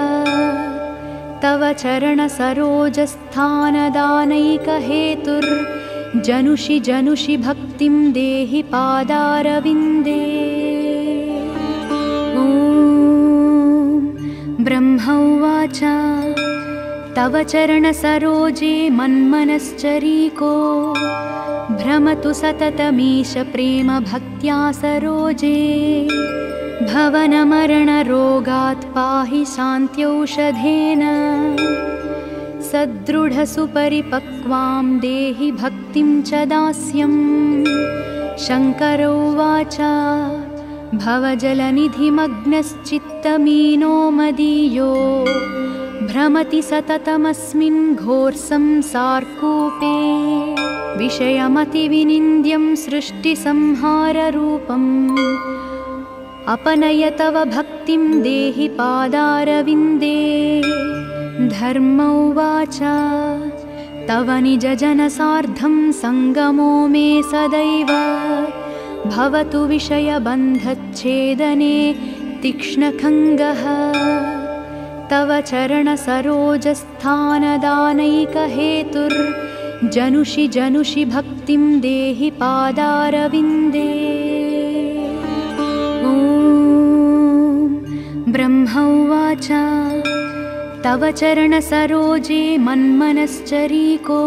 तव चरणसरोजस्थानदानैकहेतुर्जनुषि जनुषि भक्तिं देहि पादारविन्दे। ॐ ब्रह्म उवाच तव चरणसरोजे मन्मनश्चरीको भ्रमतु सततमीश प्रेम भक्त्या सरोजे। भवनमरणरोगात् पाहि शान्त्यौषधेन सदृढसुपरिपक्वां देहि भक्तिं च दास्यं। शङ्कर उवाच भवजलनिधिमग्नश्चित्तमीनो मदीयो भ्रमति सततमस्मिन् घोरसंसारकूपे। विषयमतिविनिन्द्यं सृष्टिसंहाररूपम् अपनय तव भक्तिं देहि पादारविन्दे। धर्म उवाच तव निजजनसार्धं सङ्गमो मे सदैव भवतु विषयबन्धच्छेदने तीक्ष्णखङ्गः। तव चरणसरोजस्थानदानैकहेतुर्जनुषि जनुषि भक्तिं देहि पादारविन्दे। ॐ ब्रह्म उवाच तव चरणसरोजे मन्मनश्चरीको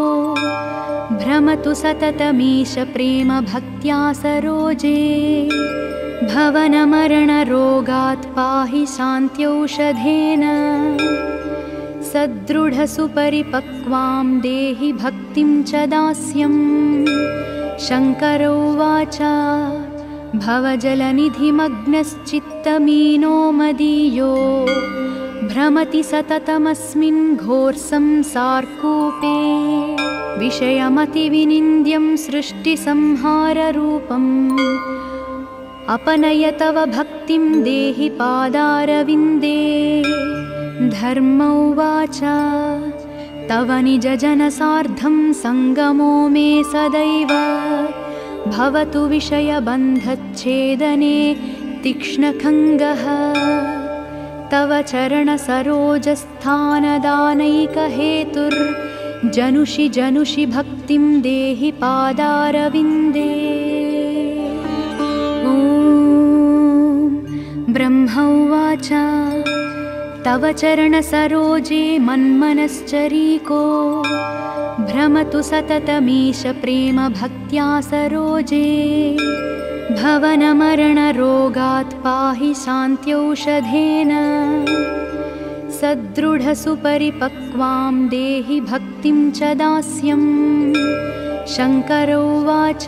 भ्रमतु सततमीश प्रेम भक्त्या सरोजे। भवनमरणरोगात् पाहि शान्त्यौषधेन सदृढसुपरिपक्वां देहि भक्तिं च दास्यं। शङ्कर उवाच भवजलनिधिमग्नश्चित्तमीनो मदीयो भ्रमति सततमस्मिन् घोरसंसारकूपे। विषयमतिविनिन्द्यं सृष्टिसंहाररूपम् अपनय तव भक्तिं देहि पादारविन्दे। धर्म उवाच तव निजजनसार्धं सङ्गमो मे सदैव भवतु विषयबन्धच्छेदने तीक्ष्णखङ्गः। तव चरणसरोजस्थानदानैकहेतुर्जनुषि जनुषि भक्तिं देहि पादारविन्दे। ॐ ब्रह्म उवाच तव चरणसरोजे मन्मनश्चरीको भ्रमतु सततमीश प्रेम भक्त्या सरोजे। भवनमरणरोगात् पाहि शान्त्यौषधेन सदृढसुपरिपक्वां देहि भक्तिं च दास्यं। शङ्कर उवाच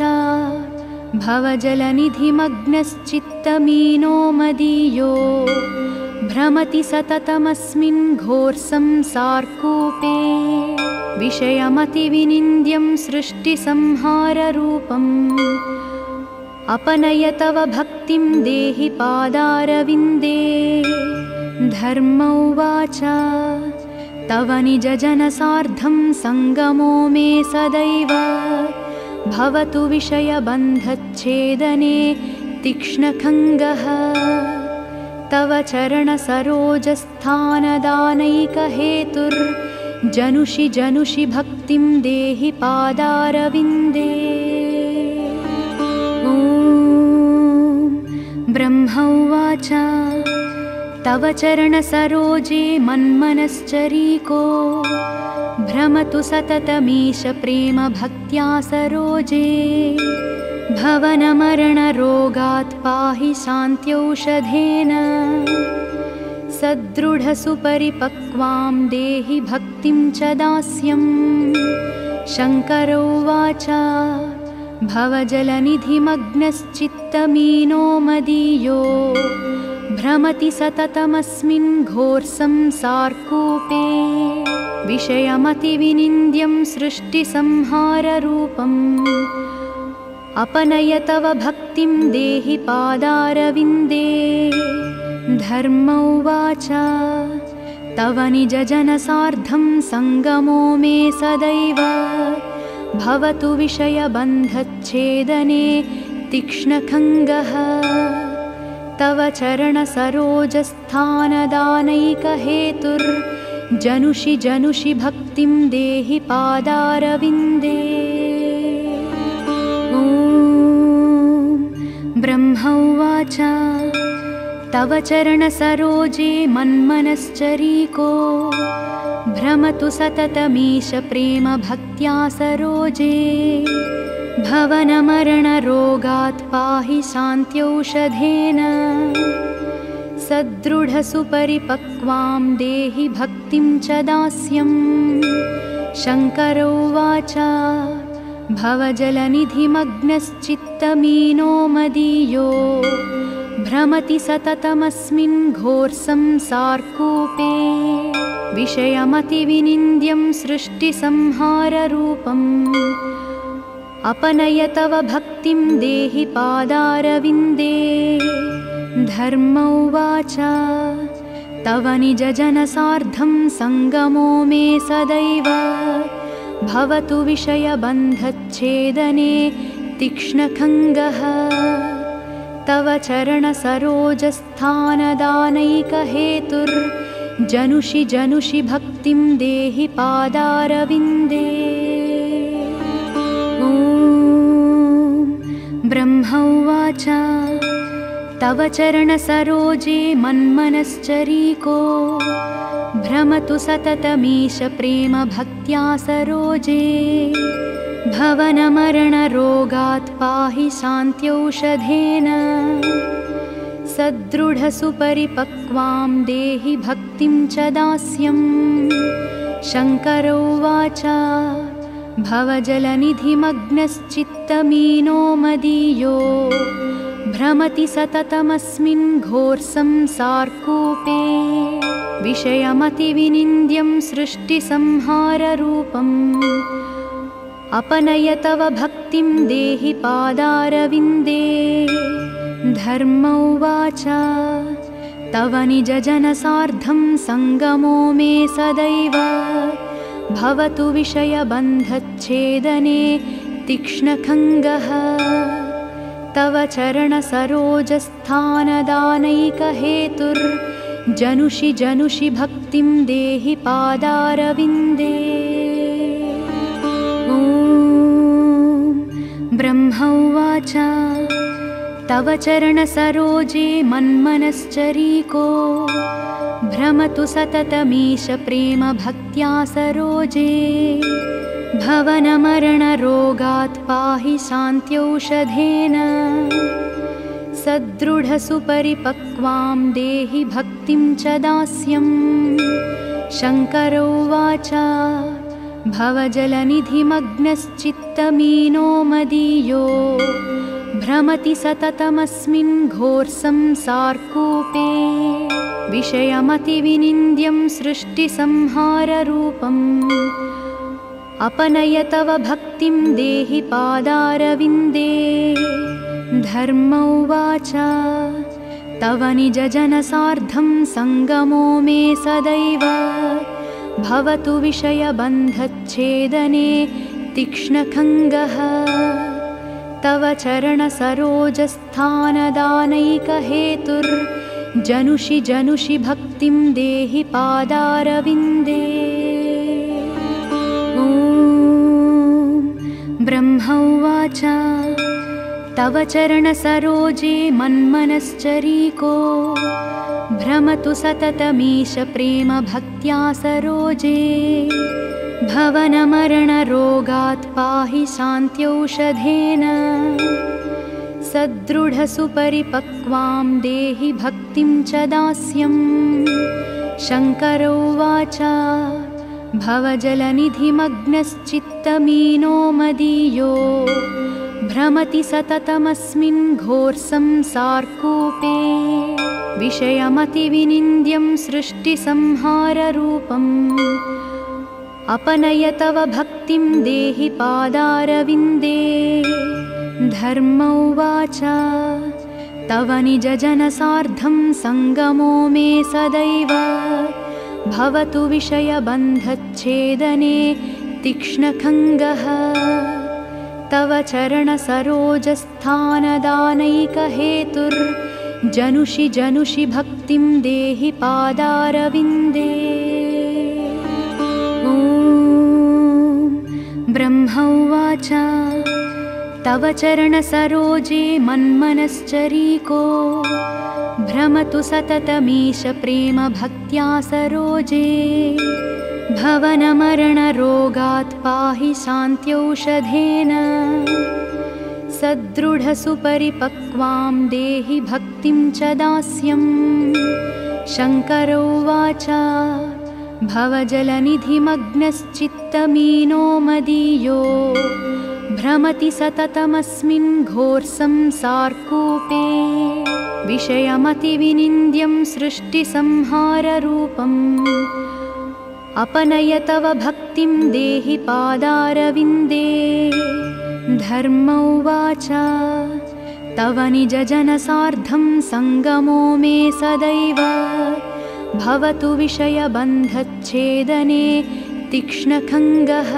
भवजलनिधिमग्नश्चित्तमीनो मदीयो भ्रमति सततमस्मिन् घोरसंसारकूपे। विषयमतिविनिन्द्यं सृष्टिसंहाररूपम् अपनय तव भक्तिं देहि पादारविन्दे। धर्म उवाच तव निजजनसार्धं सङ्गमो मे सदैव भवतु विषयबन्धच्छेदने तीक्ष्णखङ्गः। तव चरणसरोजस्थानदानैकहेतुर्जनुषि जनुषि भक्तिं देहि पादारविन्दे। ॐ ब्रह्म उवाच तव चरणसरोजे मन्मनश्चरीको भ्रमतु सततमीश प्रेम भक्त्या सरोजे। भवनमरणरोगात् पाहि शान्त्यौषधेन सदृढसुपरिपक्वां देहि भक्तिं च दास्यं। शङ्कर उवाच भवजलनिधिमग्नश्चित्तमीनो मदीयो भ्रमति सततमस्मिन् घोरसंसारकूपे। विषयमतिविनिन्द्यं सृष्टिसंहाररूपम् अपनय तव भक्तिं देहि पादारविन्दे। धर्म उवाच तव निजजनसार्धं सङ्गमो मे सदैव भवतु विषयबन्धच्छेदने तीक्ष्णखङ्गः। तव चरणसरोजस्थानदानैकहेतुर्जनुषि जनुषि भक्तिं देहि पादारविन्दे। ॐ ब्रह्म उवाच तव चरणसरोजे मन्मनश्चरीको भ्रमतु सततमीश प्रेम भक्त्या सरोजे। भवनमरणरोगात् पाहि शान्त्यौषधेन सदृढसुपरिपक्वां देहि भक्तिं च दास्यं। शङ्कर उवाच भवजलनिधिमग्नश्चित्तमीनो मदीयो भ्रमति सततमस्मिन् घोरसंसारकूपे। विषयमतिविनिन्द्यं सृष्टिसंहाररूपम् अपनय तव भक्तिं देहि पादारविन्दे। धर्म उवाच तव निजजनसार्धं सङ्गमो मे सदैव भवतु विषयबन्धच्छेदने तीक्ष्णखङ्गः। तव चरणसरोजस्थानदानैकहेतुर्जनुषि जनुषि भक्तिं देहि पादारविन्दे। ॐ ब्रह्म उवाच तव चरणसरोजे मन्मनश्चरीको भ्रमतु सततमीश प्रेम भक्त्या सरोजे। भवनमरणरोगात् पाहि शान्त्यौषधेन सदृढसुपरिपक्वां देहि भक्तिं च दास्यं। शङ्कर उवाच भवजलनिधिमग्नश्चित्तमीनो मदीयो भ्रमति सततमस्मिन् घोरसंसारकूपे। विषयमतिविनिन्द्यं सृष्टिसंहाररूपम् अपनय तव भक्तिं देहि पादारविन्दे। धर्म उवाच तव निजजनसार्धं सङ्गमो मे सदैव भवतु विषयबन्धच्छेदने तीक्ष्णखङ्गः। तव चरणसरोजस्थानदानैकहेतुर्जनुषि जनुषि भक्तिं देहि पादारविन्दे। ॐ ब्रह्म उवाच तव चरणसरोजे मन्मनश्चरीको भ्रमतु सततमीश प्रेम भक्त्या सरोजे। भवनमरणरोगात् पाहि शान्त्यौषधेन सदृढसुपरिपक्वां देहि भक्तिं च दास्यं। शङ्कर उवाच भवजलनिधिमग्नश्चित्तमीनो मदीयो भ्रमति सततमस्मिन् घोरसंसारकूपे। विषयमतिविनिन्द्यं सृष्टिसंहाररूपम् अपनय तव भक्तिं देहि पादारविन्दे। धर्म उवाच तव निजजनसार्धं सङ्गमो मे सदैव भवतु विषयबन्धच्छेदने तीक्ष्णखङ्गः। तव चरणसरोजस्थानदानैकहेतुर्जनुषि जनुषि भक्तिं देहि पादारविन्दे। ॐ ब्रह्म उवाच तव चरणसरोजे मन्मनश्चरीको भ्रमतु सततमीश प्रेम भक्त्या सरोजे। भवनमरणरोगात् पाहि शान्त्यौषधेन सदृढसुपरिपक्वां देहि भक्तिं च दास्यं। शङ्कर उवाच भवजलनिधिमग्नश्चित्तमीनो मदीयो भ्रमति सततमस्मिन् घोरसंसारकूपे। विषयमतिविनिन्द्यं सृष्टिसंहाररूपम् अपनय तव भक्तिं देहि पादारविन्दे। धर्म उवाच तव निजजनसार्धं सङ्गमो मे सदैव भवतु विषयबन्धच्छेदने तीक्ष्णखङ्गः। तव चरणसरोजस्थानदानैकहेतुर्जनुषि जनुषि भक्तिं देहि पादारविन्दे। ॐ ब्रह्म उवाच तव चरणसरोजे मन्मनश्चरीको भ्रमतु सततमीश प्रेम भक्त्या सरोजे। भवनमरणरोगात् पाहि शान्त्यौषधेन सदृढसुपरिपक्वां देहि भक्तिं च दास्यं। शङ्कर उवाच भवजलनिधिमग्नश्चित्तमीनो मदीयो भ्रमति सततमस्मिन् घोरसंसारकूपे। विषयमतिविनिन्द्यं सृष्टिसंहाररूपम् अपनय तव भक्तिं देहि पादारविन्दे। धर्म उवाच तव निजजनसार्धं सङ्गमो मे सदैव भवतु विषयबन्धच्छेदने तीक्ष्णखङ्गः।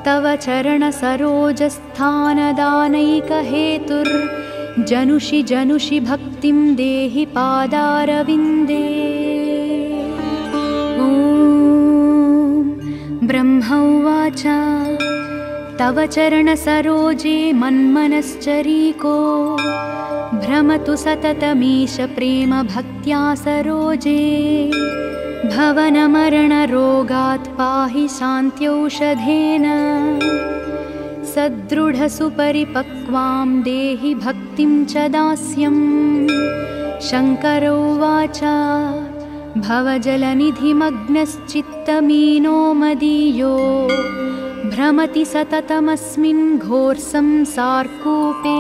तव चरणसरोजस्थानदानैकहेतुर्जनुषि जनुषि भक्तिं देहि पादारविन्दे। ॐ ब्रह्म उवाच तव चरणसरोजे मन्मनश्चरीको भ्रमतु सततमीश प्रेम भक्त्या सरोजे। भवनमरणरोगात् पाहि शान्त्यौषधेन सदृढसुपरिपक्वां देहि भक्तिं च दास्यं। शङ्कर उवाच भवजलनिधिमग्नश्चित्तमीनो मदीयो भ्रमति सततमस्मिन् घोरसंसारकूपे।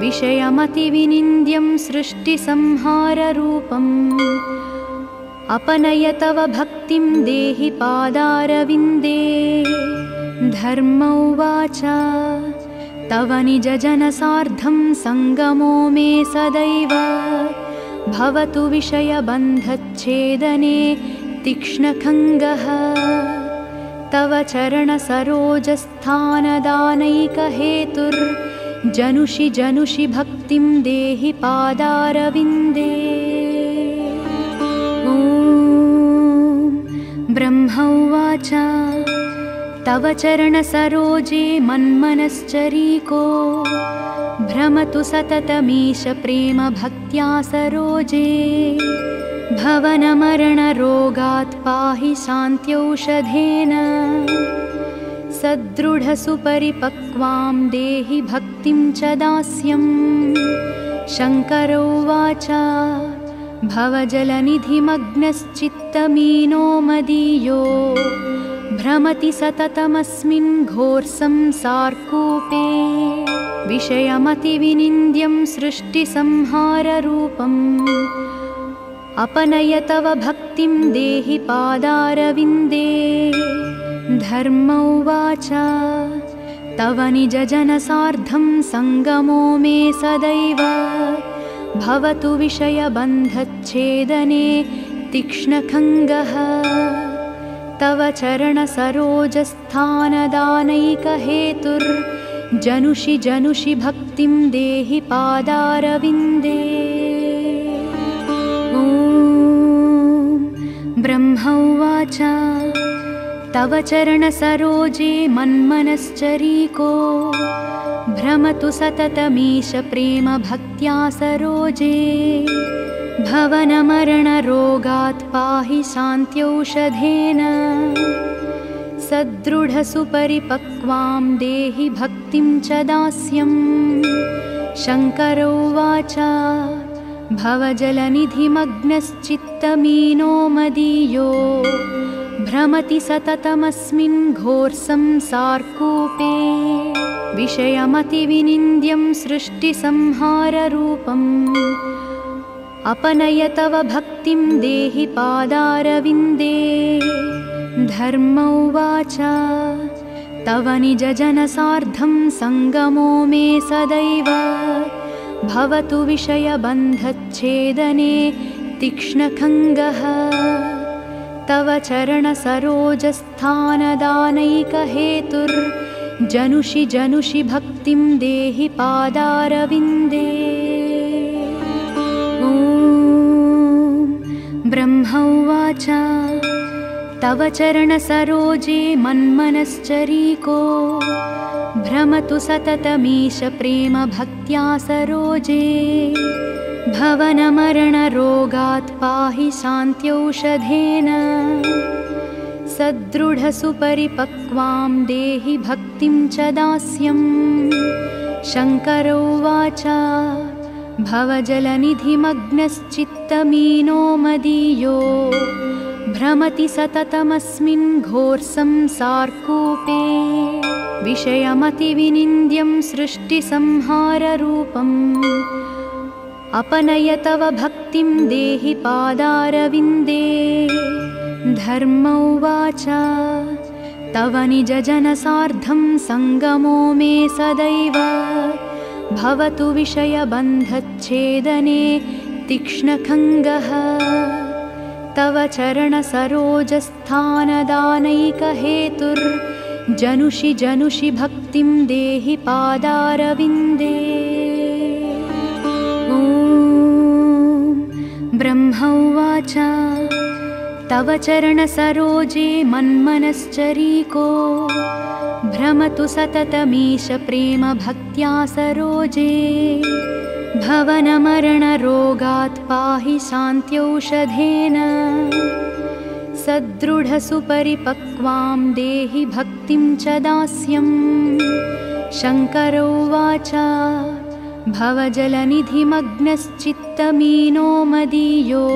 विषयमतिविनिन्द्यं सृष्टिसंहाररूपम् अपनय तव भक्तिं देहि पादारविन्दे। धर्म उवाच तव निजजनसार्धं सङ्गमो मे सदैव भवतु विषयबन्धच्छेदने तीक्ष्णखङ्गः। तव चरणसरोजस्थानदानैकहेतुर्जनुषि जनुषि भक्तिं देहि पादारविन्दे। ॐ ब्रह्म उवाच तव चरणसरोजे मन्मनश्चरीको भ्रमतु सततमीश प्रेम भक्त्या सरोजे। भवनमरणरोगात् पाहि शान्त्यौषधेन सदृढसुपरिपक्वां देहि भक्तिं च दास्यं। शङ्कर उवाच भवजलनिधिमग्नश्चित्तमीनो मदीयो भ्रमति सततमस्मिन् घोरसंसारकूपे। विषयमतिविनिन्द्यं सृष्टिसंहाररूपम् अपनय तव भक्तिं देहि पादारविन्दे। धर्म उवाच तव निजजनसार्धं सङ्गमो मे सदैव भवतु विषयबन्धच्छेदने तीक्ष्णखङ्गः। तव चरणसरोजस्थानदानैकहेतुर्जनुषि जनुषि भक्तिं देहि पादारविन्दे। ॐ ब्रह्म उवाच तव चरणसरोजे मन्मनश्चरीको भ्रमतु सततमीश प्रेम भक्त्या सरोजे। भवनमरणरोगात् पाहि शान्त्यौषधेन सदृढसुपरिपक्वां देहि भक्तिं च दास्यं। शङ्कर उवाच भवजलनिधिमग्नश्चित्तमीनो मदीयो भ्रमति सततमस्मिन् घोरसंसारकूपे। विषयमतिविनिन्द्यं सृष्टिसंहाररूपम् अपनय तव भक्तिं देहि पादारविन्दे। धर्म उवाच तव निजजनसार्धं सङ्गमो मे सदैव भवतु विषयबन्धच्छेदने तीक्ष्णखङ्गः। तव चरणसरोजस्थानदानैकहेतुर्जनुषि जनुषि भक्तिं देहि पादारविन्दे। ॐ ब्रह्म उवाच तव चरणसरोजे मन्मनश्चरीको भ्रमतु सततमीश प्रेम भक्त्या सरोजे। भवनमरणरोगात् पाहि शान्त्यौषधेन सदृढसुपरिपक्वां देहि भक्तिं च दास्यं। शङ्कर उवाच भवजलनिधिमग्नश्चित्तमीनो मदीयो भ्रमति सततमस्मिन् घोरसंसारकूपे। विषयमतिविनिन्द्यं सृष्टिसंहाररूपम् अपनय तव भक्तिं देहि पादारविन्दे। धर्म उवाच तव निजजनसार्धं सङ्गमो मे सदैव भवतु विषयबन्धच्छेदने तीक्ष्णखङ्गः। तव चरणसरोजस्थानदानैकहेतुर्जनुषि जनुषि भक्तिं देहि पादारविन्दे। ॐ ब्रह्म उवाच तव चरणसरोजे मन्मनश्चरीको भ्रमतु सततमीश प्रेम भक्त्या सरोजे। भवनमरणरोगात् पाहि शान्त्यौषधेन सदृढसुपरिपक्वां देहि भक्तिं च दास्यम्। शङ्कर उवाच भवजलनिधिमग्नश्चित्तमीनो मदीयो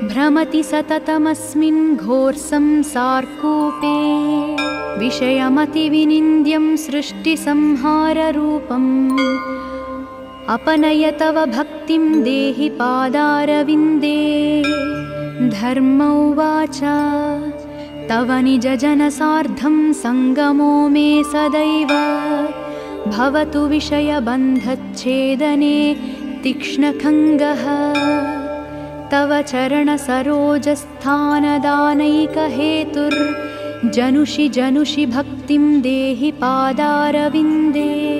भ्रमति सततमस्मिन् घोरसंसारकूपे। विषयमतिविनिन्द्यं सृष्टिसंहाररूपम् अपनय तव भक्तिं देहि पादारविन्दे। धर्म उवाच तव निजजनसार्धं सङ्गमो मे सदैव भवतु विषयबन्धच्छेदने तीक्ष्णखङ्गः। तव चरणसरोजस्थानदानैकहेतुर्जनुषि जनुषि भक्तिं देहि पादारविन्दे।